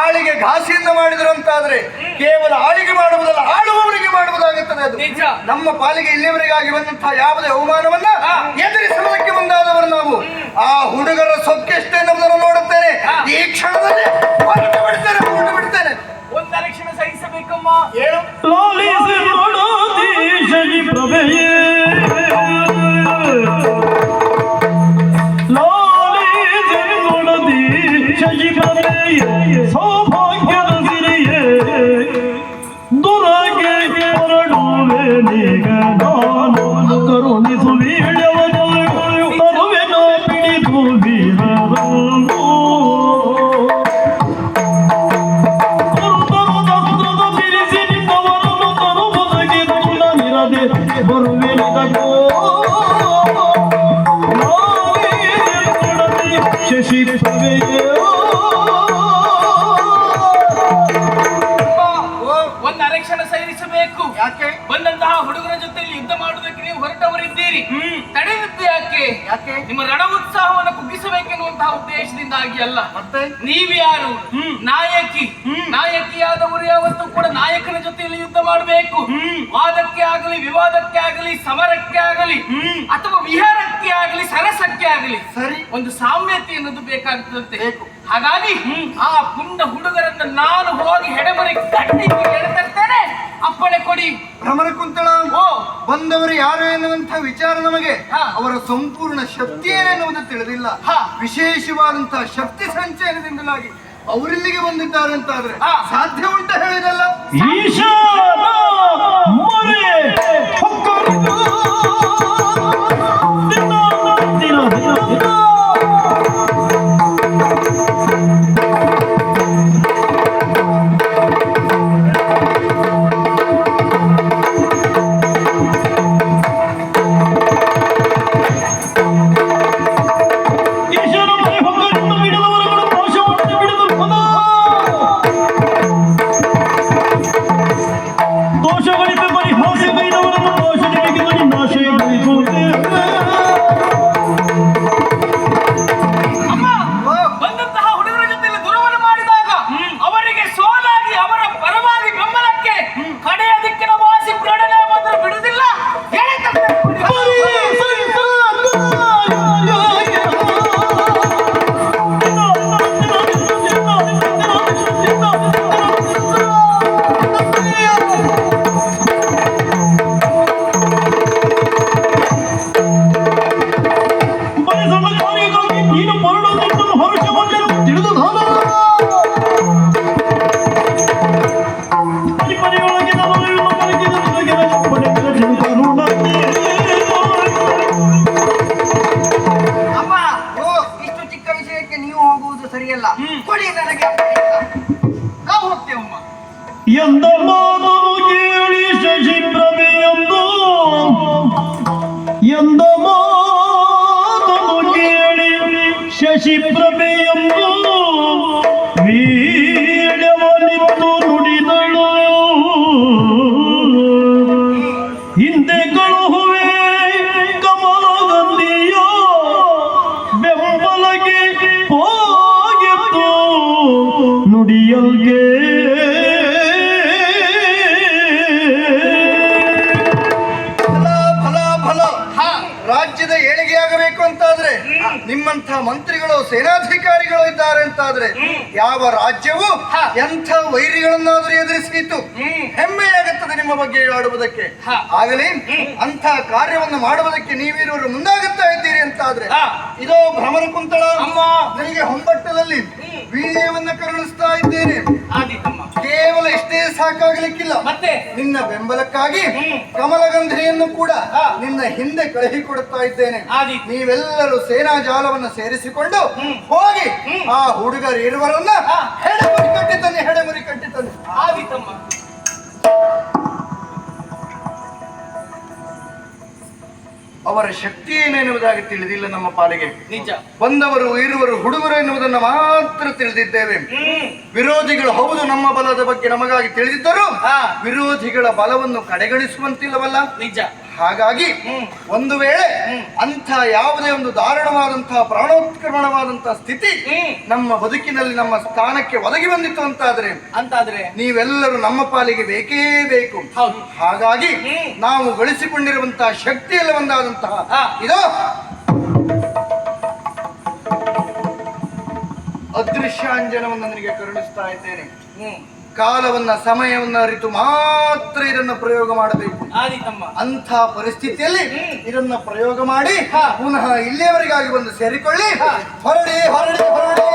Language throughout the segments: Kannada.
ಆಳಿಗೆ ಘಾಸಿಯಿಂದ ಮಾಡಿದ್ರು ಅಂತಾದ್ರೆ ಕೇವಲ ಆಳಿಗೆ ಮಾಡುವುದಲ್ಲ, ಆಳುವವರಿಗೆ ಮಾಡುವುದಾಗುತ್ತದೆ. ಅದು ನಮ್ಮ ಪಾಲಿಗೆ ಇಲ್ಲಿವರೆಗಾಗಿ ಬಂದಂತಹ ಯಾವುದೇ ಅವಮಾನವನ್ನ ಎದುರಿಸುವುದಕ್ಕೆ ಮುಂದಾದವರು ನಾವು. ಆ ಹುಡುಗರ ಸೊಕ್ಕೆಷ್ಟೇ ನಮ್ಮನ್ನು ನೋಡುತ್ತೇನೆ. ಈ ಕ್ಷಣದಲ್ಲಿ ಹೊರಟು ಬಿಡ್ತೇನೆ. ಒಂದರ ಕ್ಷಣ ಸಹಿಸಬೇಕಮ್ಮ. ಏನು ಸೌಭಾಗ್ಯದ ಸಿರಿಯೇ ದುರಗೆ ಹೊರಡುವೆ ನೀಗ ನಾನು ಕರುಣಿಸುವೀಳ್ಯವನು ತರುವೆನ ಪಿಡಿದು ವೀರರನ್ನು ತರುತರದ ಬಿರಿಸಿ ನಿನ್ನವರನ್ನು ತರುವುದಕ್ಕೆ ತುಲನಿರದೆ ಬರುವೆನಿದಗೋ ಶಶಿ ಪ್ರವೆಯೇ ಸೇರಿಸಬೇಕು. ಯಾಕೆ? ಬಂದಂತಹ ಹುಡುಗರ ಜೊತೆಯಲ್ಲಿ ಯುದ್ಧ ಮಾಡುವುದಕ್ಕೆ ನೀವು ಹೊರಟವರಿದ್ದೀರಿ. ತಡೆಯುತ್ತೆ ಯಾಕೆ? ನಿಮ್ಮ ರಣ ಉತ್ಸಾಹವನ್ನು ಕುಗ್ಗಿಸಬೇಕೆನ್ನುವಂತಹ ಉದ್ದೇಶದಿಂದಾಗಿ ಅಲ್ಲ. ಮತ್ತೆ ನೀವ್ಯಾರು? ನಾಯಕಿಯಾದವರು ಯಾವತ್ತೂ ಕೂಡ ನಾಯಕನ ಜೊತೆಯಲ್ಲಿ ಯುದ್ಧ ಮಾಡಬೇಕು. ವಾದಕ್ಕೆ ಆಗಲಿ, ವಿವಾದಕ್ಕೆ ಆಗಲಿ, ಸಮರಕ್ಕೆ ಆಗಲಿ, ಅಥವಾ ವಿಹಾರಕ್ಕೆ ಆಗಲಿ, ಸರಸಕ್ಕೆ ಆಗಲಿ ಸರಿ ಒಂದು ಸಾಮ್ಯತೆ ಎನ್ನುವುದು ಬೇಕಾಗುತ್ತದೆ. ಹಾಗಾಗಿ ಆ ಪುಂಡ ಹುಡುಗರನ್ನು ನಾನು ಹೋಗಿ ಹೆಡೆಮರಿ ಕಟ್ಟಿ ಹೇಳ್ತರ್ತೇನೆ. ಅಪ್ಪಣೆ ಕೊಡಿ. ಭ್ರಮರ ಕುಂತಳ ಬಂದವರು ಯಾರು ಎನ್ನುವಂತಹ ವಿಚಾರ ನಮಗೆ ಅವರ ಸಂಪೂರ್ಣ ಶಕ್ತಿ ಏನೆನ್ನುವುದು ತಿಳಿದಿಲ್ಲ. ವಿಶೇಷವಾದಂತಹ ಶಕ್ತಿ ಸಂಚಯನದಿಂದಲಾಗಿ ಅವರಿಲ್ಲಿಗೆ ಬಂದಿದ್ದಾರೆ ಅಂತಾದ್ರೆ ಸಾಧ್ಯ ಉಂಟ ಹೇಳಿದಲ್ಲ. ಎಂದ ಮಾತನು ಕೇಳಿ ಶಶಿ ಪ್ರಭೆಯೊಂದು ಎಂದ ಮಾತನು ಕೇಳಿ ಶಶಿ ಪ್ರಭೆಯೊಂದು ವೀಳ್ಯವನಿತ್ತು ನುಡಿದಳು ಹಿಂದೆ ಕಳುಹುವೆ ಕಮಲಗಂಧಿಯೋ ಬೆಂಬಲಗೆ ಹೋಗಿತ್ತು ನುಡಿಯಲ್ಗೆ ರಾಜ್ಯದ ಏಳಿಗೆಯಾಗಬೇಕು ಅಂತಾದ್ರೆ ನಿಮ್ಮಂಥ ಮಂತ್ರಿಗಳು ಸೇನಾಧಿಕಾರಿಗಳು ಇದ್ದಾರೆ ಅಂತಾದ್ರೆ ಯಾವ ರಾಜ್ಯವು ಎಂಥ ವೈರಿಗಳನ್ನಾದರೂ ಎದುರಿಸಿತು ಹೆಮ್ಮೆಯಾಗುತ್ತದೆ ನಿಮ್ಮ ಬಗ್ಗೆ ಆಡುವುದಕ್ಕೆ. ಆಗಲಿ ಅಂಥ ಕಾರ್ಯವನ್ನು ಮಾಡುವುದಕ್ಕೆ ನೀವಿರುವರು ಮುಂದಾಗುತ್ತಾ ಇದ್ದೀರಿ ಅಂತಾದ್ರೆ ಇದೋ ಭ್ರಮರ ಕುಂತಳ ನನಗೆ ಹೊಂಬಟ್ಟದಲ್ಲಿ ವೀಳ್ಯವನ್ನ ಕರುಣಿಸ್ತಾ ಇದ್ದೇನೆ. ಕೇವಲ ಇಷ್ಟೇ ಸಾಕಾಗಲಿಕ್ಕಿಲ್ಲ, ಮತ್ತೆ ನಿನ್ನ ಬೆಂಬಲಕ್ಕಾಗಿ ಕಮಲಗಂಧಿಯನ್ನು ಕೂಡ ನಿನ್ನ ಹಿಂದೆ ಕಳುಹಿಕೊಡುತ್ತಾ ಇದ್ದೇನೆ. ನೀವೆಲ್ಲರೂ ಸೇನಾ ಜಾಲವನ್ನು ಸೇರಿಸಿಕೊಂಡು ಹೋಗಿ ಆ ಹುಡುಗರು ಇರುವರನ್ನ ಹೆಡೆಮುರಿ ಕಟ್ಟಿದ್ದಾನೆ. ಆದಿತಮ್ಮ ಅವರ ಶಕ್ತಿ ಏನೆನ್ನುವುದಾಗಿ ತಿಳಿದಿಲ್ಲ ನಮ್ಮ ಪಾಲಿಗೆ. ನಿಜ. ಬಂದವರು ಇರುವರು ಹುಡುಗರು ಎನ್ನುವುದನ್ನು ಮಾತ್ರ ತಿಳಿದಿದ್ದೇವೆ. ವಿರೋಧಿಗಳು ಹೌದು ನಮ್ಮ ಬಲದ ಬಗ್ಗೆ ನಮಗಾಗಿ ತಿಳಿದಿದ್ದರೂ ವಿರೋಧಿಗಳ ಬಲವನ್ನು ಕಡೆಗಣಿಸುವಂತಿಲ್ಲವಲ್ಲ. ನಿಜ. ಹಾಗಾಗಿ ಒಂದು ವೇಳೆ ಅಂಥ ಯಾವುದೇ ಒಂದು ದಾರುಣವಾದಂತಹ ಪ್ರಾಣೋತ್ಕ್ರಮಣವಾದಂತಹ ಸ್ಥಿತಿ ನಮ್ಮ ಬದುಕಿನಲ್ಲಿ ನಮ್ಮ ಸ್ಥಾನಕ್ಕೆ ಒದಗಿ ಬಂದಿತ್ತು ಅಂತಾದ್ರೆ ನೀವೆಲ್ಲರೂ ನಮ್ಮ ಪಾಲಿಗೆ ಬೇಕೇ ಬೇಕು. ಹಾಗಾಗಿ ನಾವು ಗಳಿಸಿಕೊಂಡಿರುವಂತಹ ಶಕ್ತಿಯಲ್ಲಿ ಒಂದಾದಂತಹ ಇದು ಅದೃಶ್ಯಾಂಜನವನ್ನು ನನಗೆ ಕರುಣಿಸ್ತಾ ಇದ್ದೇನೆ. ಕಾಲವನ್ನ ಸಮಯವನ್ನ ಅರಿತು ಮಾತ್ರ ಇದನ್ನ ಪ್ರಯೋಗ ಮಾಡಬೇಕು. ಅಂಥ ಪರಿಸ್ಥಿತಿಯಲ್ಲಿ ಇದನ್ನ ಪ್ರಯೋಗ ಮಾಡಿ ಪುನಃ ಇಲ್ಲಿಯವರೆಗಾಗಿ ಬಂದು ಸೇರಿಕೊಳ್ಳಿ. ಹೊರಡಿ ಹೊರಡಿ ಹೊರಡಿ.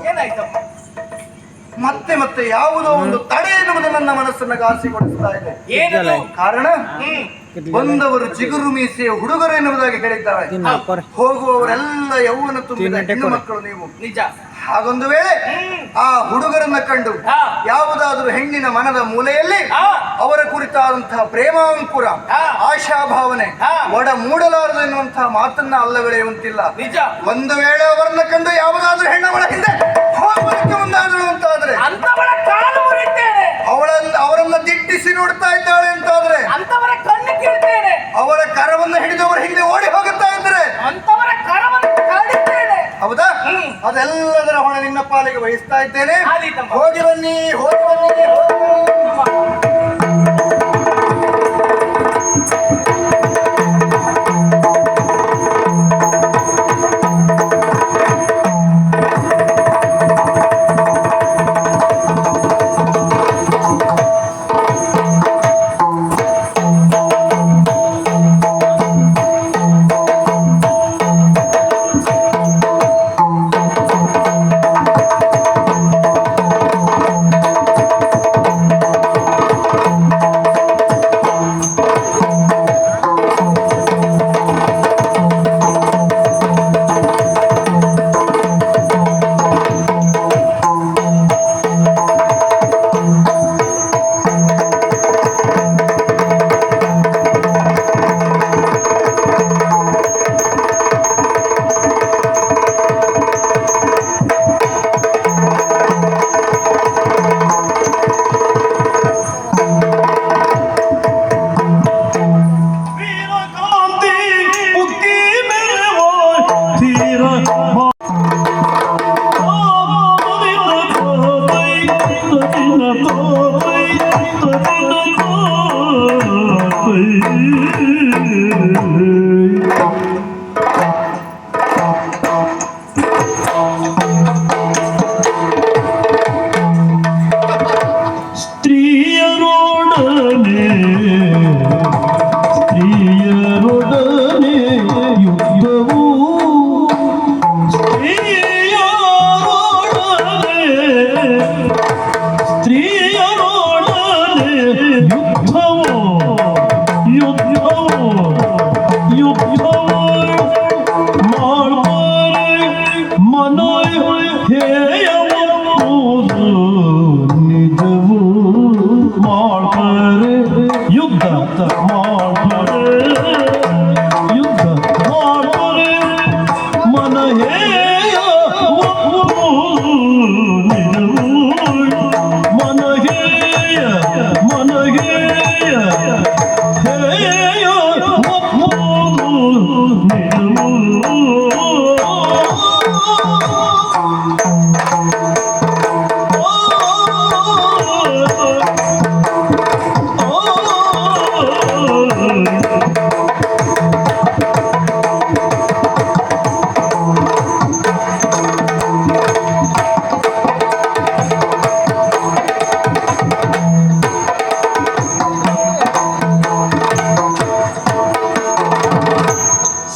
ಏನಾಯ್ತಮ್ಮ? ಮತ್ತೆ ಮತ್ತೆ ಯಾವುದೋ ಒಂದು ತಡೆ ಎನ್ನುವುದು ನನ್ನ ಮನಸ್ಸನ್ನ ಘಾಸಿಗೊಳಿಸ್ತಾ ಇದೆ. ಕಾರಣ ಬಂದವರು ಚಿಗುರು ಮೀಸೆಯ ಹುಡುಗರು ಎನ್ನುವುದಾಗಿ ಹೇಳಿದ್ದಾರೆ. ಹೋಗುವವರೆಲ್ಲ ಯೌವನ ತುಂಬಿದ ಹೆಣ್ಣು ಮಕ್ಕಳು ನೀವು. ನಿಜ. ಹಾಗೊಂದು ವೇಳೆ ಆ ಹುಡುಗರನ್ನ ಕಂಡು ಯಾವುದಾದ್ರೂ ಹೆಣ್ಣಿನ ಮನದ ಮೂಲೆಯಲ್ಲಿ ಅವರ ಕುರಿತಾದಂತಹ ಪ್ರೇಮಾಂಕುರ ಆಶಾಭಾವನೆ ಒಡ ಮೂಡಲಾರದು ಎನ್ನುವಂತಹ ಮಾತನ್ನ ಅಲ್ಲಗಳೆಯುವಂತಿಲ್ಲ. ನಿಜ. ಒಂದು ವೇಳೆ ಅವರನ್ನ ಕಂಡು ಯಾವುದಾದ್ರೂ ಹೆಣ್ಣವಳ ಹಿಂದೆ ಹೋಗಲಿಕ್ಕೆ ಮುಂದಾದಳು ಅಂತಾದ್ರೆ ಅವರನ್ನ ದಿಟ್ಟಿಸಿ ನೋಡ್ತಾ ಇದ್ದಾಳೆ ಅಂತಾದ್ರೆ ಅವರ ಕರವನ್ನು ಹಿಡಿದವರ ಹಿಂದೆ ಓಡಿ ಹೋಗುತ್ತಾ ಇದ್ರೆ ಹೌದಾ? ಅದೆಲ್ಲದರ ಹೊಣೆ ನಿನ್ನ ಪಾಲಿಗೆ ವಹಿಸ್ತಾ ಇದ್ದೇನೆ. ಹೋಗಿ ಬನ್ನಿ ಹೋಗಿ ಬನ್ನಿ.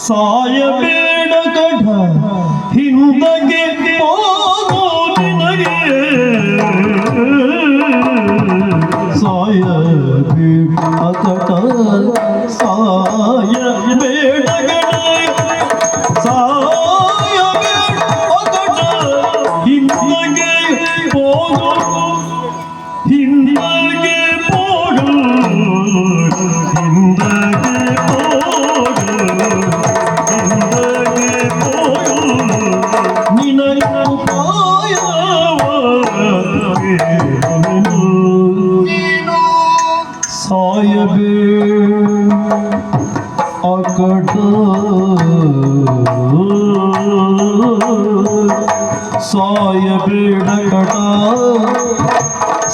ಸಾಯಬೇಡ ಗಢ ಹಿಂದಗೆ ಹೋಗೋ ನಿನಗೆ ಸಾಯಬೇಡ ಅಕಟ ಸಾಯಬೇಡ ಗಢ ಸಾಯಬೇಡ ಅಕಟ ಹಿಂದಗೆ ಹೋಗೋ ಹಿಂದಗೆ ಹೋಗೋ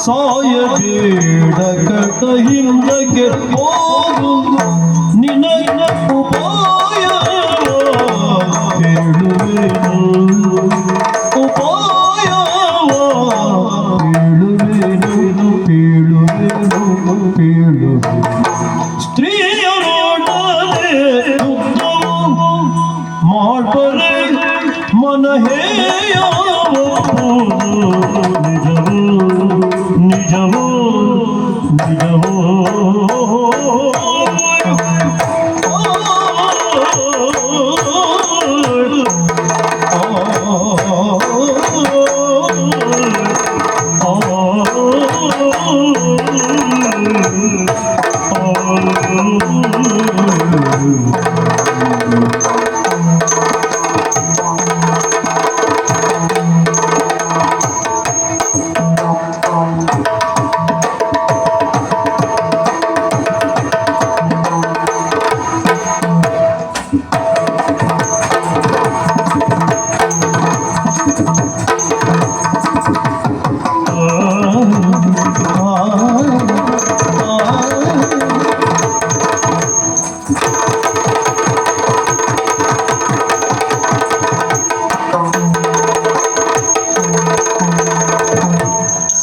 ಸಾಯಬೇಡ ಕಟ ಹಿಂದಕ್ಕೆ ಹೋಗು ನಿನಗ ಉಪಾಯ ಹೇಳುವೆನು ಉಪಾಯ ಹೇಳುವೆನು ಹೇಳುವೆನು ಹೇಳುವೆನು ಸ್ತ್ರೀಯರೊಡನೆ ಯುದ್ಧವು ಮಾಡ್ಬರೆ ಮನ ಹೇಯವು ನಿಜವೋ ನಿಜವೋ ನಿಜವೋ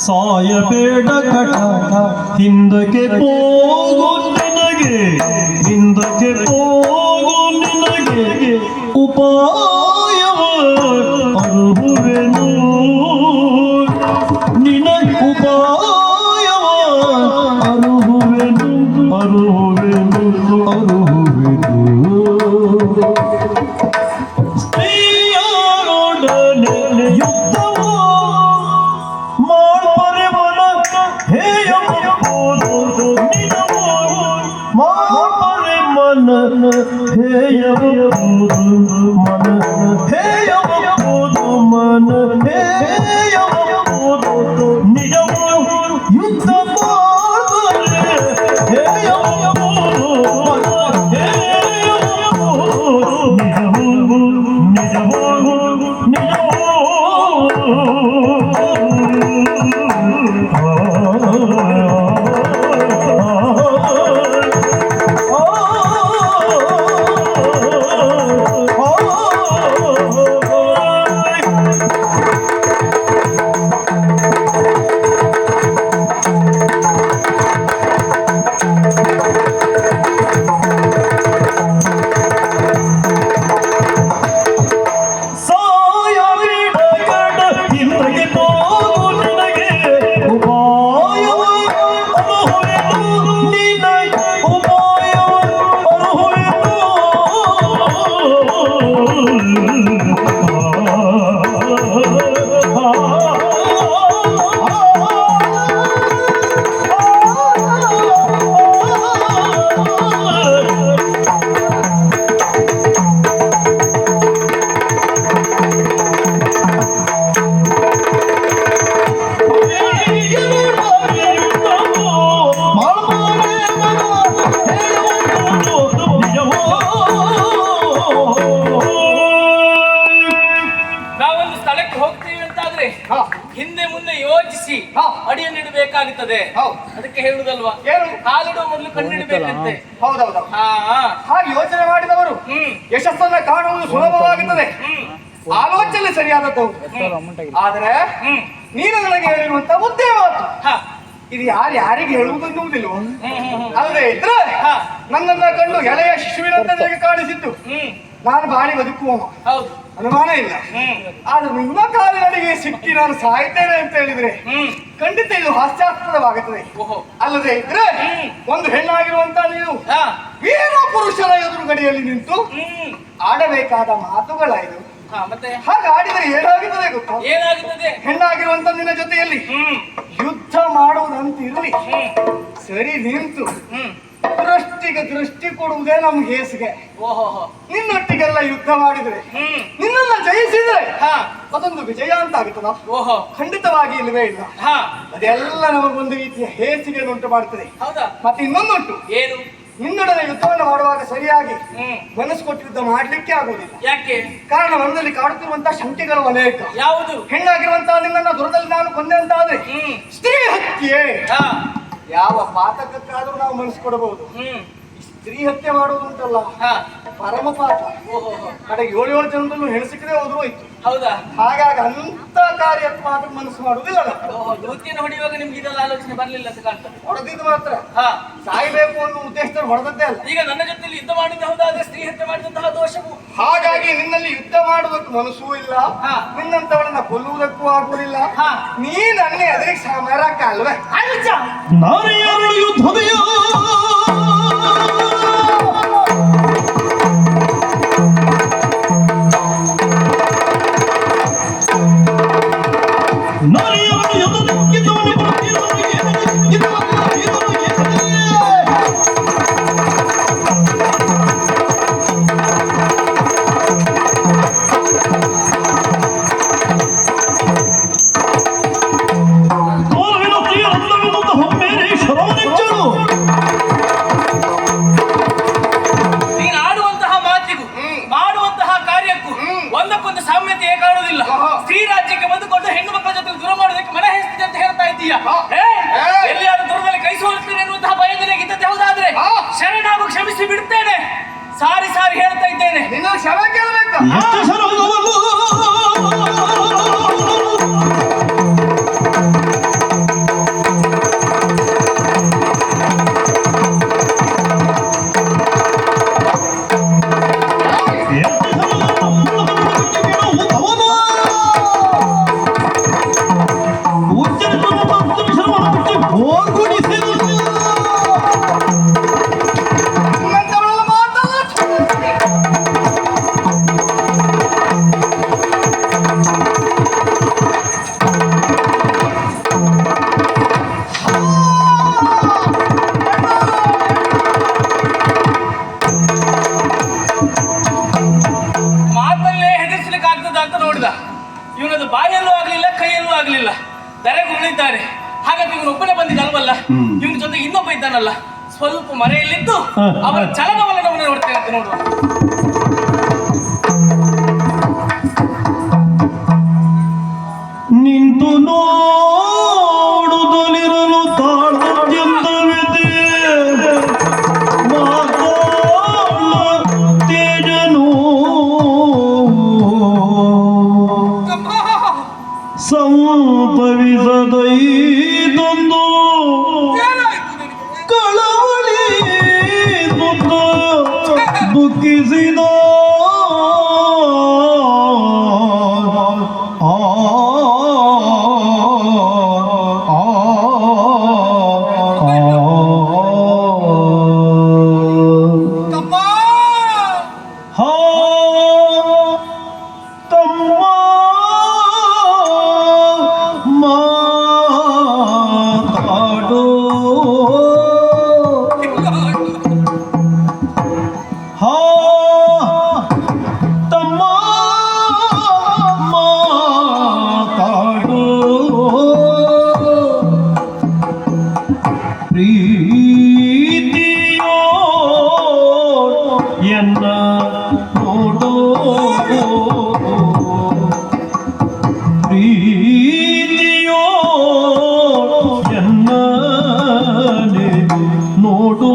ಸಾಯಬೇಡ ಕಟ ಹಿಂದಕ್ಕೆ ಹೋಗು ನಿನಗೆ ಹಿಂದಕ್ಕೆ ಹೋಗು ನಿನಗೆ ಉಪಾಯವ ಅರುಹುವೆನು ನಿನಗೆ ಉಪಾಯವ ಅರುಹುವೆನು ಅರುಹುವೆನು ಅರುಹುವೆನು ಸ್ತ್ರೀಯರೊಡನೆ ಯುದ್ಧವು ಮಾಡ್ಬರೆ ಮನ ಹೇಯಬಹುದು ನಿನವು ಮಾಡ್ಬರೆ ಮನ ಹೇಯಬಹುದು ಮನ ಹೇಯಬಹುದು ಮನ ಹೇಯಬಹುದು ನಿಜವು ಯುದ್ಧ ಮಾಡ್ಬರೆ ಹೇಯಬಹುದು ಮನ ಹೇಯಬಹುದು ನಿಜವು ನಿಜವು ನಿಜವು ನಾವೊಂದು ಸ್ಥಳಕ್ಕೆ ಹೋಗ್ತೀವಿ ಅಂತಾದ್ರೆ ಹಿಂದೆ ಮುಂದೆ ಯೋಚಿಸಿ ಅಡಿಯನ್ನಿಡಬೇಕಾಗುತ್ತದೆ. ಅದಕ್ಕೆ ಹೇಳುದಲ್ವಾ, ಕಾಲಿಡುವ ಮೊದಲು ಕಣ್ಣಿಡಬೇಕಂತೆ. ಹೌದೌದು. ಹಾಗೆ ಯೋಚನೆ ಮಾಡಿದವರು ಯಶಸ್ಸನ್ನ ಕಾಣುವುದು ಸುಲಭವಾಗುತ್ತದೆ. ಆಲೋಚನೆ ಸರಿಯಾದದ್ದು. ಆದರೆ ನೀನು ನನಗೆ ಹೇಳಿರುವಂತ ಮುದ್ದೆ ಮಾತು ಇದು ಯಾರಿಗೆ ಹೇಳುವುದನ್ನುವುದಿಲ್ವೋ ಅಲ್ಲದೆ ಇದ್ರೆ ನನ್ನನ್ನ ಕಂಡು ಎಳೆಯ ಶಿಶುವಿನಂತೆ ನನಗೆ ಕಾಣಿಸಿದ್ದು. ನಾನು ಬಾಳಿ ಬದುಕುವ ಅನುಮಾನ ಇಲ್ಲ. ಆದ್ರೆ ನಿಮ್ಮ ಕಾಲಿನಡಿಗೆ ಸಿಕ್ಕಿ ನಾನು ಸಾಯ್ತೇನೆ ಅಂತ ಹೇಳಿದ್ರೆ ಖಂಡಿತ ಇದು ಹಾಸ್ಯಾಸ್ಪದವಾಗುತ್ತದೆ. ಅಲ್ಲದೆ ಇದ್ರೆ ಒಂದು ಹೆಣ್ಣಾಗಿರುವಂತ ನೀವು ವೀರ ಪುರುಷನ ಎದುರುಗಡೆಯಲ್ಲಿ ನಿಂತು ಆಡಬೇಕಾದ ಮಾತುಗಳ ಇದು. ಮತ್ತೆ ಹಾಗೆ ಆಡಿದರೆ ಏನಾಗುತ್ತದೆ ಗೊತ್ತಾ? ಏನಾಗುತ್ತದೆ? ಹೆಣ್ಣಾಗಿರುವಂತ ನಿನ್ನ ಜೊತೆಯಲ್ಲಿ ಯುದ್ಧ ಮಾಡುವುದಂತ ಇರಲಿ, ಸರಿ ನಿಂತು ದೃಷ್ಟಿಗೆ ದೃಷ್ಟಿ ಕೊಡುವುದೇ ನಮ್ಗೆ ಹೇಸಿಗೆ. ನಿನ್ನೊಟ್ಟಿಗೆಲ್ಲ ಯುದ್ಧ ಮಾಡಿದ್ರೆ ನಿನ್ನನ್ನ ಜಯಿಸಿದ್ರೆ ಅದೊಂದು ವಿಜಯ ಅಂತ ಆಗುತ್ತದ? ಖಂಡಿತವಾಗಿ ಇಲ್ಲವೇ ಇಲ್ಲ. ಅದೆಲ್ಲ ನಮಗೊಂದು ರೀತಿಯ ಹೇಸಿಗೆ ಉಂಟು ಮಾಡ್ತದೆ. ಹೌದಾ? ಮತ್ತೆ ಇನ್ನೊಂದುಂಟು, ಏನು? ನಿನ್ನೊಡನೆ ಯುದ್ಧವನ್ನು ಮಾಡುವಾಗ ಸರಿಯಾಗಿ ಮನಸ್ಸು ಕೊಟ್ಟು ಯುದ್ಧ ಮಾಡ್ಲಿಕ್ಕೆ ಆಗುವುದಿಲ್ಲ. ಯಾಕೆ? ಕಾರಣ ಮನದಲ್ಲಿ ಕಾಡುತ್ತಿರುವಂತಹ ಶಂಕೆಗಳು ಅನೇಕ. ಯಾವುದು? ಹೆಣ್ಣಾಗಿರುವಂತಹ ನಿನ್ನನ್ನ ದುರದಲ್ಲಿ ನಾನು ಕೊಂದೆ ಅಂತಾದ್ರೆ ಸ್ತ್ರೀ ಹತ್ಯೆ ಹಾ. ಯಾವ ಪಾತಕಕ್ಕಾದ್ರೂ ನಾವು ಮನಸ್ಸು ಕೊಡಬಹುದು. ಸ್ತ್ರೀ ಹತ್ಯೆ ಮಾಡುವುದುಂಟಲ್ಲ ಹಾ. ಪರಮ ಪಾಪ. ಓಹೋ. ಕಡೆಗೆ 7 ಜನರನ್ನು ಹೆಣಸಿಕದೆ ಹೋದ್ರು ಹೋಯ್ತು. ಹೌದಾ? ಹಾಗಾಗಿ ಅಂತ ಕಾರ್ಯಕ್ಕೆ ಮಾತ್ರ ಮನಸ್ಸು ಮಾಡುವುದಿಲ್ಲ ನಾವು. ಓಹೋ, ದೂತಿಯನ್ನು ಹೊಡೆಯುವಾಗ ನಿಮ್ಗೆ ಇದೆಲ್ಲ ಆಲೋಚನೆ ಬರ್ಲಿಲ್ಲ ಅಂತ ಕಾಣ್ತದೆ. ಹೊಡೆದಿದ್ದು ಮಾತ್ರ ಹಾ. ಸಾಯ್ಬೇಕು ಅನ್ನೋ ಉದ್ದೇಶದಲ್ಲಿ ಹೊಡೆದದ್ದೇ ಅಲ್ಲ. ಈಗ ನನ್ನ ಜೊತೆಲಿ ಯುದ್ಧ ಮಾಡಿದ್ದು ಹೌದಾದ್ರೆ ಸ್ತ್ರೀ ಹತ್ಯೆ ಮಾಡಿದಂತಹ ದೋಷವು. ಹಾಗಾಗಿ ನಿನ್ನಲ್ಲಿ ಯುದ್ಧ ಮಾಡುವುದಕ್ಕೆ ಮನಸ್ಸೂ ಇಲ್ಲ, ಹಾ. ನಿನ್ನಂತವಳನ್ನ ಕೊಲ್ಲುವುದಕ್ಕೂ ಆಗುವುದಿಲ್ಲ. ಹಾ. ನೀ ನನ್ನೇ ಎದುರಿಗೆ ಸಮರಕ್ಕ ಅಲ್ವೇ? ನಾರಿಯರು ಯುದ್ಧದೆಯ ನಾರಿಯರು ಯುದ್ಧವನ್ನು ನೀನು ಆಡುವಂತಹ ಮಾತಿಗೂ ಮಾಡುವಂತಹ ಕಾರ್ಯಕ್ಕೂ ಒಂದಕ್ಕೊಂದು ಸಾಮ್ಯತೆ ಕಾಣುವುದಿಲ್ಲ. ಸ್ತ್ರೀ ರಾಜ್ಯಕ್ಕೆ ಬಂದುಕೊಂಡು ಹೆಣ್ಣು ಮಕ್ಕಳ ಜೊತೆ ದೂರ ಮಾಡೋದಕ್ಕೆ ಮನ ಹೆಸ್ತಿದೆ ಅಂತ ಹೇಳ್ತಾ ಇದ್ದೀಯ. ಎಲ್ಲಿಯಾದ್ರೂ ದೂರದಲ್ಲಿ ಕೈ ಸೋಲಿಸ್ತೇನೆ ಎನ್ನುವಂತಹ ಭಯದಲ್ಲಿದ್ದದ್ದು ಹೌದಾದ್ರೆ ಶರಣಾಗು, ಕ್ಷಮಿಸಿ ಬಿಡ್ತೇನೆ. ಸಾರಿ ಸಾರಿ ಹೇಳ್ತಾ ಇದ್ದೇನೆ. ನಿನ್ನ ಕ್ಷಮ ಕೇಳಬೇಕು. ಎಷ್ಟು ಸರಳವಲ್ಲ. ನಿನ್ನಂತವಳೆಲ್ಲ ಮಾತಲ್ಲ. ಮಾತಲ್ಲೇ ಹೆದರ್ಸ್ಲಿಕ್ಕೆ ಆಗ್ತದ ಅಂತ ನೋಡಿದ. ಇವನದು ಬಾಯಲ್ಲೂ ಆಗ್ಲಿಲ್ಲ, ಕೈಯಲ್ಲೂ ಆಗ್ಲಿಲ್ಲ. ಧರೆಗೆ ಉಳಿದ್ದಾರೆ. ಹಾಗಾಗಿ ಇವನೊಬ್ಬನೇ ಬಂದಿದ್ದಲ್ವಲ್ಲ, ಇವನ ಜೊತೆ ಇನ್ನೊಬ್ಬ ಇದ್ದಾನಲ್ಲ, ಸ್ವಲ್ಪ ಮರೆಯಲ್ಲಿದ್ದು ಅವರ ಚಲನವಲನವನ್ನು ನೋಡ್ತೇನೆ ಅಂತ ನೋಡುವ. ನಿಂತು ನೋಡುತ್ತಲಿರಲು ತಾಳತ್ಯಂತವಿದೆ ಮಾತಾಡ ತೇಜನು ಸಂಪವಿಸದೈದೊಂದು ಕಳವಳಿ ದುಃಖಿಸಿದ ಪ್ರೀತಿಯೋ ಎನ್ನ ನೋಡೋ ಪ್ರೀತಿಯೋ ಎನ್ನ ನೋಡೋ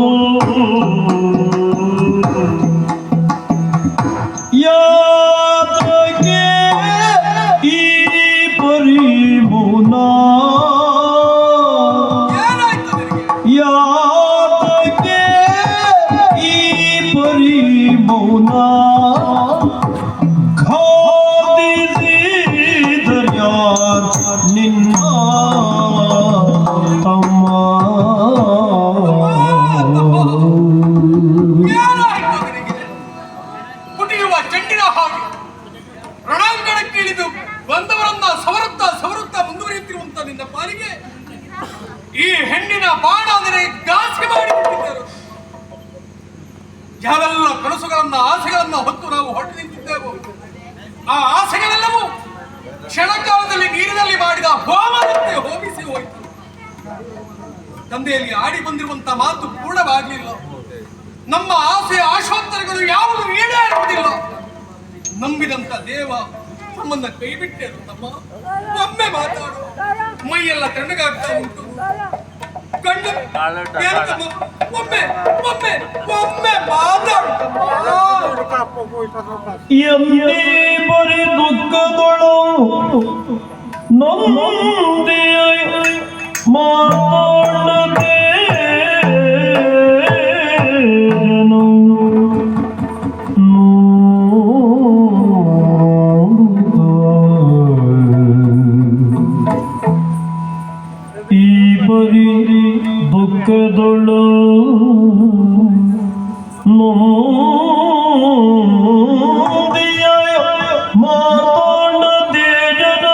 ಯಾತಕ್ಕೆ ಈ ಪರಿಮುನಾ ಯಾತಕ್ಕೆ ಈ ಪರಿಮೌನ ಘಾತಿಸಿದರ್ಯಾರ್ ನಿನ್ನ ತಮ್ಮ ಪುಟಿಯುವ ಚೆಂಡಿನ ಹಾಗೆ ರಣಾಂಗಣಕ್ಕಿಳಿದು ಬಂದವರನ್ನ ಸವರುತ್ತಾ ಮುಂದುವರಿಯುತ್ತಿರುವಂತ ನಿನ್ನ ಪಾಲಿಗೆ ಈ ಹೆಣ್ಣಿನ ಬಾಣ ಅಂದರೆ ಘಾಸಿ ಮಾಡಿಬಿಟ್ಟಿದ್ದರು. ಯಾವೆಲ್ಲ ಕನಸುಗಳನ್ನ ಆಸೆಗಳನ್ನ ಹೊತ್ತು ನಾವು ಹೊರಟು ನಿಂತಿದ್ದೆವು, ಆ ಆಸೆಗಳೆಲ್ಲವೂ ಕ್ಷಣಕಾಲದಲ್ಲಿ ನೀರಿನಲ್ಲಿ ಮಾಡಿದ ಹೋಮದಂತೆ ಹೋಮಿಸಿ ಹೋಯಿತು. ತಂದೆಯಲ್ಲಿ ಆಡಿ ಬಂದಿರುವಂತ ಮಾತು ಪೂರ್ಣವಾಗಲಿಲ್ಲ. ನಮ್ಮ ಆಸೆ ಆಶೋತ್ತರಗಳು ಯಾವುದು ಈಡೇರುವುದಿಲ್ಲ. ನಂಬಿದಂತ ದೇವ ನಮ್ಮನ್ನ ಕೈ ಬಿಟ್ಟರು. ತಮ್ಮ ಒಮ್ಮೆ ಮಾತಾಡು, ಮೈಯೆಲ್ಲ ತಣ್ಣಗಾಗ್ತಾ ಉಂಟು. ಕಣ್ಣು ಏನು ತಮ್ಮ? ಒಮ್ಮೆ ಒಮ್ಮೆ ಒಮ್ಮೆ ಮಾತಾಡು. ಎಮ್ಮೆ ಬರಿ ದುಃಖದೊಳು ನೊಂದಿಯ ಮಾತಾಡದೆ ಈ ಬರಿ ದುಃಖದೊಳು ನೊಂದಿಯ ಮಾತಾಡದೆ ಜನ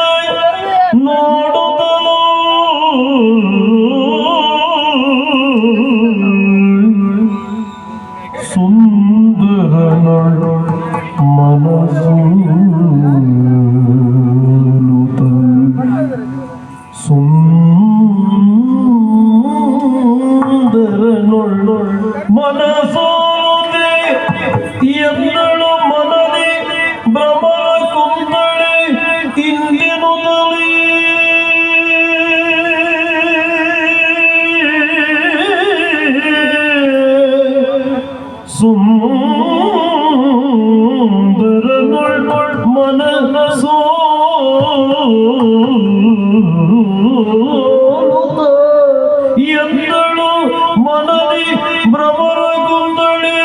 ನೋಡುತ್ತಲೋ ಸುಂದರ ಮನಸ್ಸು ಸುಂದರ ಮನಸೋದೆ ಎಂದಳು ಮನದಿ ಭ್ರಮರ ಕುಂದಳೆ ಇಂದಿನುದಲಿ ಸುಂದರ ಮನಸೋ ಎಂದಳು ಮನದಿ ಭ್ರಮರ ಕುಂದಳೆ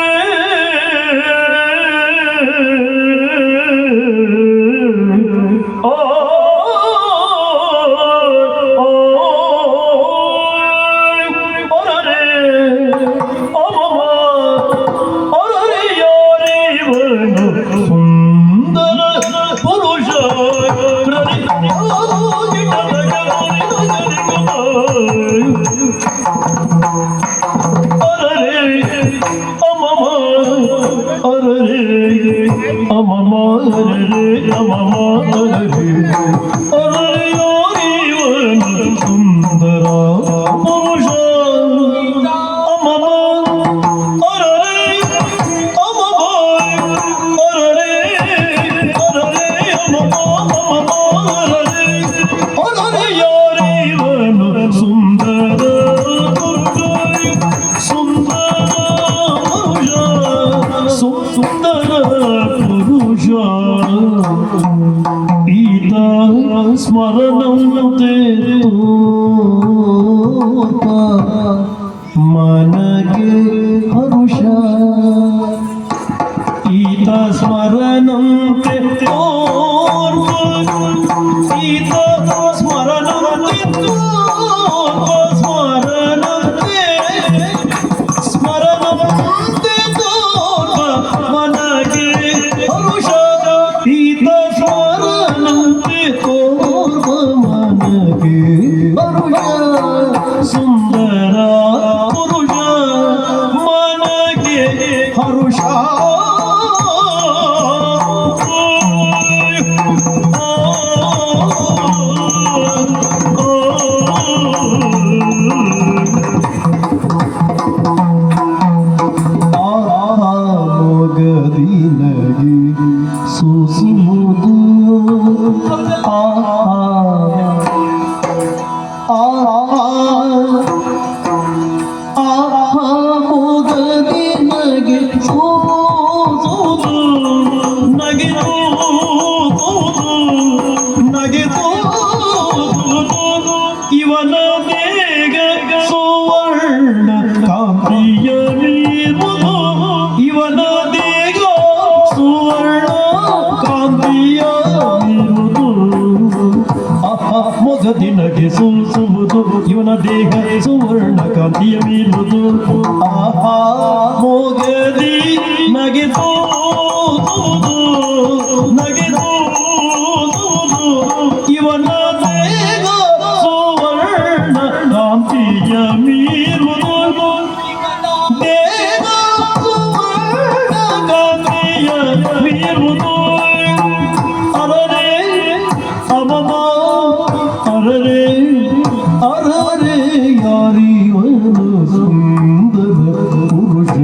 ಸುಂದರ ಪುರುಷ ಸುಂದರ ಪುರುಷ ಸುಂದರ ಪುರುಷ ಈತ ಸ್ಮರಣಂತೆ ಮನಗೆ ಹರುಷ ಈತ ಸ್ಮರಣಂತೆ ಈತ ಸ್ಮರಣಂತೆ ಸ್ಮರಣಂತೆ ಮನಗೆ ಹರುಷ ಈತ ಸ್ಮರಣಂತೆ ಮನಗೆ ಹರುಷ ಸುಂದರ ಪುರುಷ ಮನಗೆ ಹರುಷ ಮೊಗದಿನಗೆ ಸುಸುವುದು ಮೊಗದಿನಗೆ ಸೋಸುವುದು ನಗೆದು ಇವನ ಬೇಗ ಸುವರ್ಣ ಕಾಂತಿಯ ನೀರುವುದು ಇವನ ದೇಗ ಸುವರ್ಣ ಕಾಂತಿಯ ನೀರುವುದು ಮೊಗದಿನಗೆ ಸೂಸುವುದು ಇವನ ದೇಹ ಸುವರ್ಣ ಕಾಂತಿಯ ಮೀರುವುದು ಆಹಾ ಮೊಗದಿ ನಗೆದು ಇವನ ದೇಹ ಸುವರ್ಣ ಕಾಂತಿಯ ಮೀರುವುದು ದೇಹ ಸುವರ್ಣ ಕಾಂತಿಯ ಮೀರುವುದು ಅರರೆ ಅಮಮ ಅರರೆ ಅರರೆ ಯಾರಿವನು ಸುಂದರ ಪುರುಷ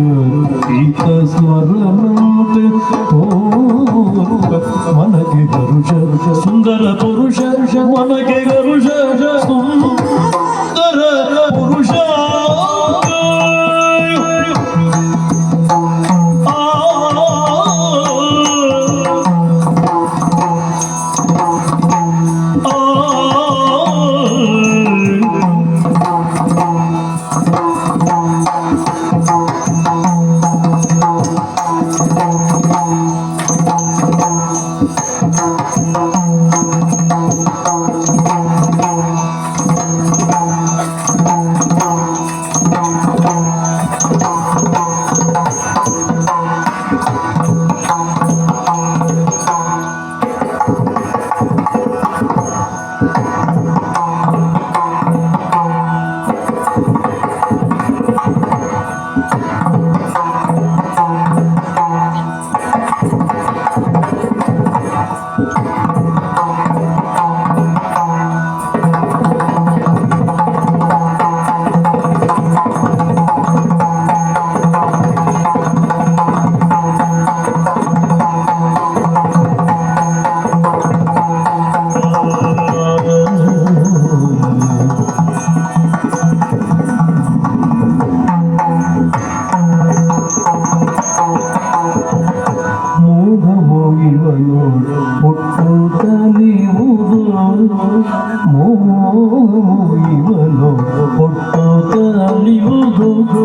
ಇವನು ಹುಟ್ಟು ತಲಿಯುವುದು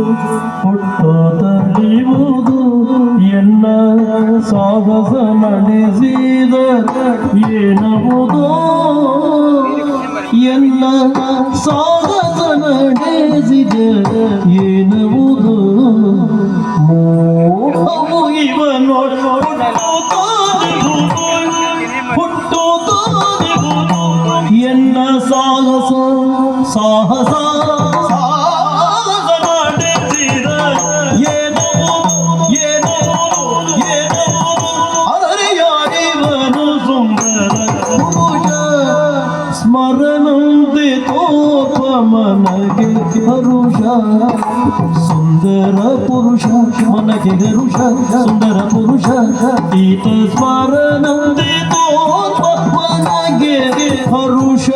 ಎನ್ನ ಸಾಹಸ ನಡೆಸಿದ ಏನವುದು ಎನ್ನ ಸಾಹಸ ನಡೆಸಿದ ಏನವುದು ಮೋಹವು ಇವನು ಹುಟ್ಟು ಎನ್ನ ಸಾಹಸ ಸಾಹಸ ಸಾಹಸ ನಡೆಸಿದ ಏನೋ ಏನೋ ಏನೋ ಆದರೆ ಯಾರಿವನು ಸುಂದರ ಪುರುಷ ಸ್ಮರಣಂತೆ ತೋಪ ಮನಗೆ ಹರುಷ ಸುಂದರ ಪುರುಷ ಮನಗೆ ಹರುಷ ಸುಂದರ ಪುರುಷ ಈತ ಸ್ಮರಣಂತೆ ತೋಪ ಮನಗೆ ಹರುಷ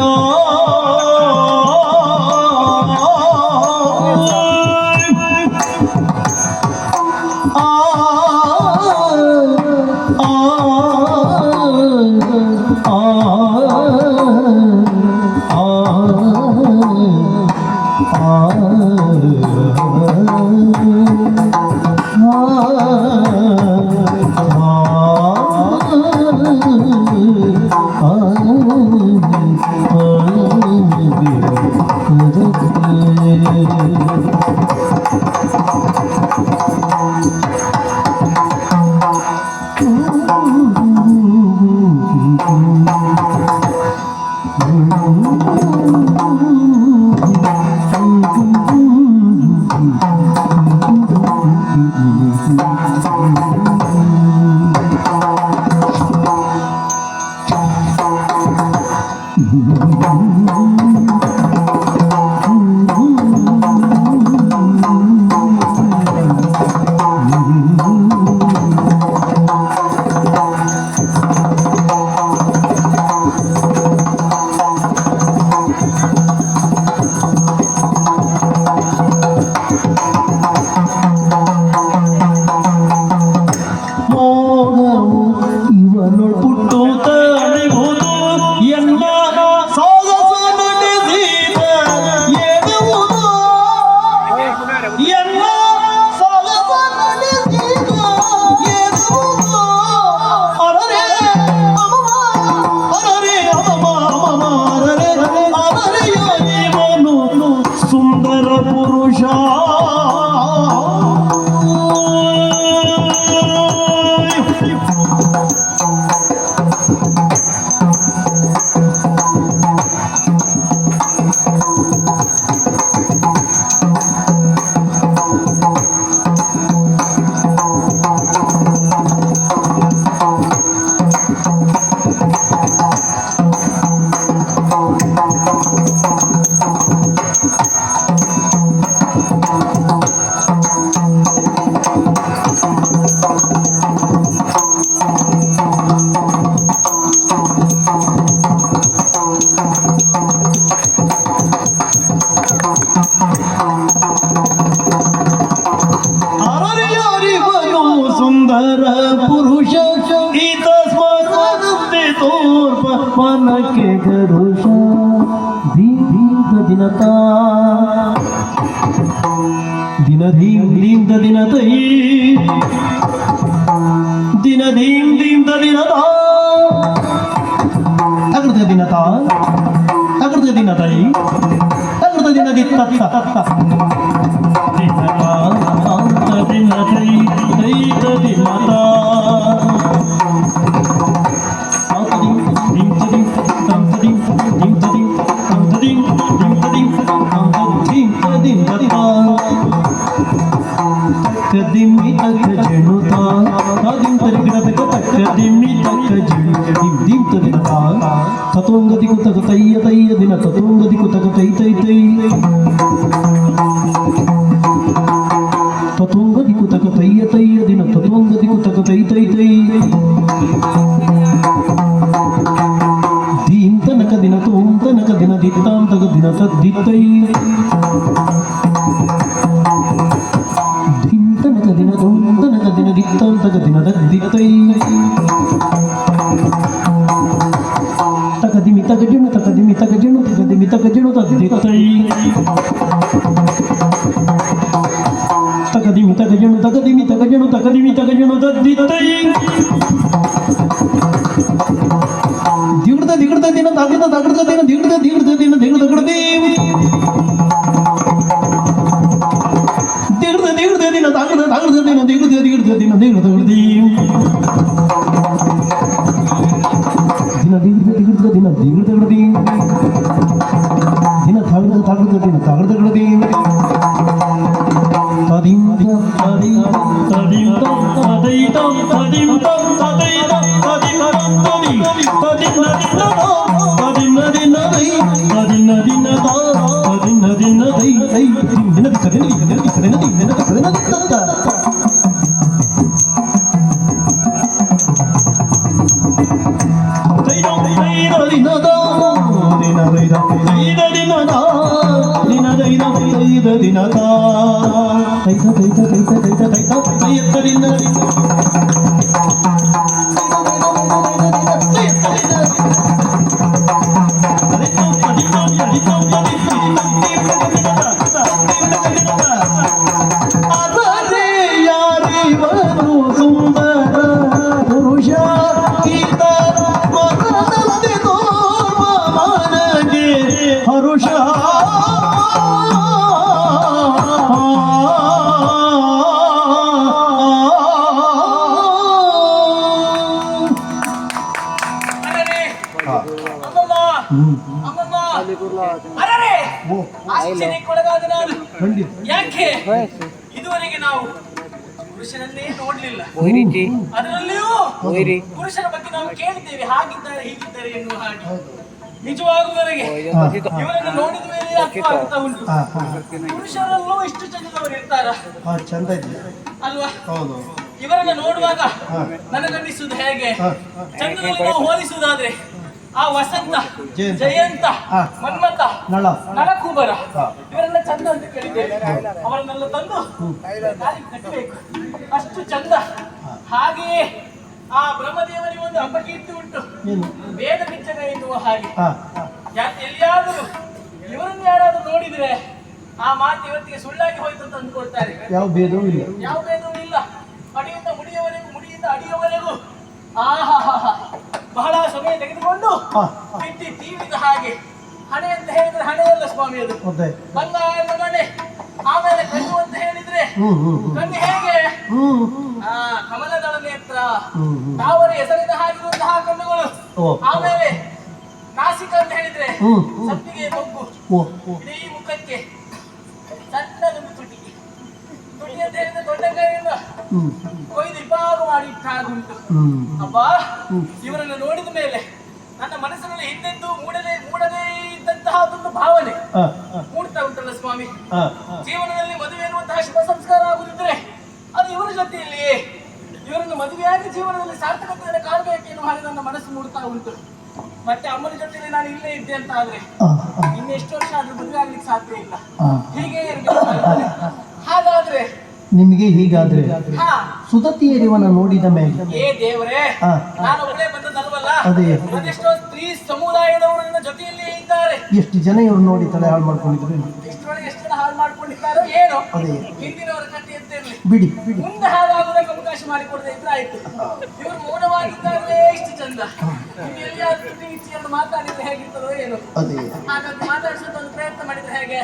ಸುಂದರ ಪುರುಷ ಸುಂದರ ಪುರುಷ ಈತ ಸ್ಮರಣಂತೆ ತೋರ್ಪ ಮನಕ್ಕೆ ಗರುಷ ದೀರ್ಘ ದಿನತ ದಿನ ದೀರ್ಘ ದಿನತೈ ದಿನ ದೀರ್ಘ ದಿನತ ಅಗ್ರತ ದಿನತ ಅಗ್ರತ ದಿನತೈ ಅಗ್ರತ ದಿನ ದಿತ್ತ ದಿನತೈ ದಿನತಾ ಕದಿಮ್ಮಿ ತಕ್ಕ ಜಣುತಾ ಕದಿಮ್ ತರಿಗಿಡಬೇಕ ತಕ್ಕ ದಿಮ್ಮಿ ತಕ್ಕ ಜಣು ದಿಮ್ ತರಿಗತಾ ತತ್ವಂಗದಿ ಕುತಕ ತಯ್ಯ ತಯ್ಯ ದಿನ ತತ್ವಂಗದಿ ಕುತಕ ತೈ ತೈ ತೈ ತತ್ವಂಗದಿ ಕುತಕ ತಯ್ಯ ತಯ್ಯ ದಿನ ತತ್ವಂಗದಿ ಕುತಕ ತೈ ತೈ ತೈ ದೀಂ ತನಕ ದಿನ ತೋಂ ತನಕ ದಿನ ದಿತ್ತಾಂ ತಗ ದಿನ ತದ್ದಿತ್ತೈ ದೀಂ ತನಕ ದಿನ ತೋಂ ತನಕ ದಿನ ದಿತ್ತಾಂ ತಗ ದಿನ ತದ್ದಿತ್ತೈ ತಕ ದಿಮಿ ತಗ ಜಿಣು ತಕ ದಿಮಿ ತಗ ಜಿಣು ತಕ ದಿಮಿ ತಗ ಜಿಣು ತದ್ದಿತ್ತೈ ತಗದಿಮಿ ತಗಜಣು ತಗದಿಮಿ ತಗಜಣು ತಗದಿಮಿ ತಗಜಣು ತದ್ದಿತ್ತೈ ದಿಗಡ್ದ ದಿಗಡ್ದ ದಿನ ತಗದ ತಗಡ್ದ ದಿನ ದಿಗಡ್ದ ದಿಗಡ್ದ ದಿನ ದಿಗಡ ದಗಡದೇವಿ ದಿಗಡ್ದ ದಿಗಡ್ದ ದಿನ ತಗದ ತಗಡ್ದ ದಿನ ದಿಗಡ್ದ ದಿಗಡ್ದ ದಿನ ದಿಗಡ ದಗಡದೇವಿ ದಿನ ದಿಗಡ್ದ ದಿಗಡ್ದ ದಿನ ದಿಗಡ ದಗಡದೇವಿ ದಿನ ತಗದ ತಗಡ್ದ ದಿನ ತಗಡ ದಗಡದೇವಿ ತದಿಂ ತದಿಂ ತದಿಂ ತದಿಂ ತದಿಂ ತದಿಂ ತದಿಂ ಆಶ್ಚರ್ಯಕ್ಕೊಳಗಾದ ನಾನು. ಯಾಕೆ ಇದುವರೆಗೆ ನಾವು ಪುರುಷನನ್ನೇ ನೋಡ್ಲಿಲ್ಲ, ಅದರಲ್ಲಿಯೂ ಪುರುಷರ ಬಗ್ಗೆ ನಾವು ಕೇಳಿದ್ದೇವೆ, ಹಾಗಿದ್ದಾರೆ ಹೀಗಿದ್ದಾರೆ ಎನ್ನುವ ಹಾಗೆ. ನಿಜವಾಗುವವರೆಗೆ ಇವರನ್ನು ನೋಡಿದ ಮೇಲೆ ಅರ್ಥವಾಗುತ್ತಾ ಉಂಟು, ಪುರುಷರಲ್ಲೂ ಇಷ್ಟು ಚಂದದವರು ಇರ್ತಾರ ಚಂದ ಇದೆ ಅಲ್ವಾ? ಇವರನ್ನು ನೋಡುವಾಗ ನನಗನ್ನಿಸುವುದು ಹೇಗೆ, ಚಂದ್ರನಲ್ಲಿ ನಾವು ಹೋಲಿಸುವುದಾದ್ರೆ ಆ ವಸಂತ, ಜಯಂತ, ಮನ್ಮಥ, ನಳಕೂಬರ ಇವರೆಲ್ಲ ಚಂದ ಅಂತ ಕೇಳಿದ್ದೇವೆ. ಅವರನ್ನೆಲ್ಲ ತಂದು ಕಟ್ಟಬೇಕು, ಅಷ್ಟು ಚಂದ. ಹಾಗೆಯೇ ಆ ಬ್ರಹ್ಮದೇವನಿಗೆ ಒಂದು ಅಪಕೀರ್ತಿ ಉಂಟು, ವೇದ ಬಿಚ್ಚಗ ಎನ್ನುವ ಹಾಗೆ. ಎಲ್ಲಿಯಾದರೂ ಇವರನ್ನು ಯಾರಾದ್ರೂ ನೋಡಿದ್ರೆ ಆ ಮಾತು ಇವತ್ತಿಗೆ ಸುಳ್ಳಾಗಿ ಹೋಯ್ತು ಅಂತ ಅಂದ್ಕೊಳ್ತಾರೆ. ಯಾವ ಭೇದವೂ ಇಲ್ಲ, ಯಾವ ಭೇದವೂ ಇಲ್ಲ. ಅಡಿಯಿಂದ ಮುಡಿಯವರೆಗೂ, ಮುಡಿಯಿಂದ ಅಡಿಯವರೆಗೂ ಆಹಾ ಬಹಳ ಸಮಯ ತೆಗೆದುಕೊಂಡು ಬಿಟ್ಟಿ ತೀವಿದ ಹಾಗೆ. ಹಣೆ ಅಂತ ಹೇಳಿದ್ರೆ ಹಣೆಯಲ್ಲ ಸ್ವಾಮಿ, ಅದು ಬಂಗಾರದ ಮನೆ. ಆಮೇಲೆ ಕಣ್ಣು ಅಂತ ಹೇಳಿದ್ರೆ ಕಣ್ಣು ಹೇಗೆ, ಕಮಲದಳ ನೇತ್ರ, ತಾವರ ಹೆಸರಿನ ಹಾಗಿರುವಂತಹ ಕಣ್ಣುಗಳು. ಆಮೇಲೆ ನಾಸಿಕ ಅಂತ ಹೇಳಿದ್ರೆ ಸತ್ತಿಗೆ ಮೊಗ್ಗು, ಇಡೀ ಮುಖಕ್ಕೆ ಸಣ್ಣದೊಂದು ತುಟಿ. ತುಟಿ ಅಂತ ಹೇಳಿದ್ರೆ ದೊಡ್ಡಕಾಯಿಯಿಂದ ಕೊಯ್ದು ಇಬ್ಬಾರು ಮಾಡಿ ಇಟ್ಟ ಹಾಗುಂಟು. ಅಬ್ಬಾ, ಇವರನ್ನು ನೋಡಿದ ಮೇಲೆ ನನ್ನ ಮನಸ್ಸಿನಲ್ಲಿ ಹಿಂದೆಂದು ಮೂಡದೇ ಇದ್ದಂತಹ ಒಂದು ಭಾವನೆ ಮೂಡ್ತಾ ಉಂಟಲ್ಲ ಸ್ವಾಮಿ. ಜೀವನದಲ್ಲಿ ಮದುವೆ ಎನ್ನುವಂತಹ ಶುಭ ಸಂಸ್ಕಾರ ಆಗುದಿದ್ರೆ ಅದು ಇವರ ಜೊತೆಯಲ್ಲಿ, ಇವರನ್ನು ಮದುವೆಯಾಗಿ ಜೀವನದಲ್ಲಿ ಸಾರ್ಥಕತೆಯನ್ನು ಕಾಣಬೇಕು ಎನ್ನುವ ಹಾಗೆ ನನ್ನ ಮನಸ್ಸು ಮೂಡ್ತಾ ಉಂಟು. ಮತ್ತೆ ಅಮ್ಮನ ಜೊತೆಯಲ್ಲಿ ನಾನು ಇಲ್ಲೇ ಇದ್ದೆ ಅಂತ ಆದ್ರೆ ಇನ್ನೆಷ್ಟು ವರ್ಷ ಆದ್ರೂ ಮದುವೆ ಆಗ್ಲಿಕ್ಕೆ ಸಾಧ್ಯ ಇಲ್ಲ, ಹೀಗೆ ಇರಬೇಕು. ಹಾಗಾದ್ರೆ ನಿಮಗೆ ಹೀಗಾದ್ರೆ ಸುದತಿಯರಿವನ ನೋಡಿದ ಮೇಲೆ ಏ ದೇವರೇ, ನಾನು ಒಬ್ಬಳೇ ಬಂದದಲ್ವಲ್ಲ, ಅದೇ ಅದೆಷ್ಟೋ ಸ್ತ್ರೀ ಸಮುದಾಯದವರು ನನ್ನ ಜೊತೆಯಲ್ಲೇ ಇದ್ದಾರೆ. ಎಷ್ಟು ಜನ ಇವರು ನೋಡಿ ತಲೆ ಹಾಳು ಮಾಡ್ಕೊಂಡಿದ್ರು, ಇಷ್ಟರೊಳಗೆ ಎಷ್ಟು ಜನ ಹಾಳು ಮಾಡ್ಕೊಂಡಿದ್ದಾರೋ ಏನೋ. ಅದೇ ಹಿಂದಿನವರ ಕಥೆ ಅಂತ ಇರ್ಲಿ, ಬಿಡಿ ಮುಂದೆ ಹಾಗಾಗುವುದಕ್ಕೆ ಅವಕಾಶ ಮಾಡಿಕೊಡದೆ ಇದ್ರೆ ಆಯ್ತು. ಇವರು ಮೌನವಾಗಿದ್ದಾಗಲೇ ಇಷ್ಟು ಚಂದ. ಎಲ್ಲಿಯಾದ್ರೂ ಇಚ್ಛೆಯನ್ನು ಮಾತಾಡಿದ್ರೆ ಹೇಗಿರ್ತದೋ ಏನೋ. ಅದೇ ಹಾಗಾಗಿ ಮಾತಾಡಿಸೋದು ಒಂದು ಪ್ರಯತ್ನ ಮಾಡಿದ್ರೆ ಹೇಗೆ?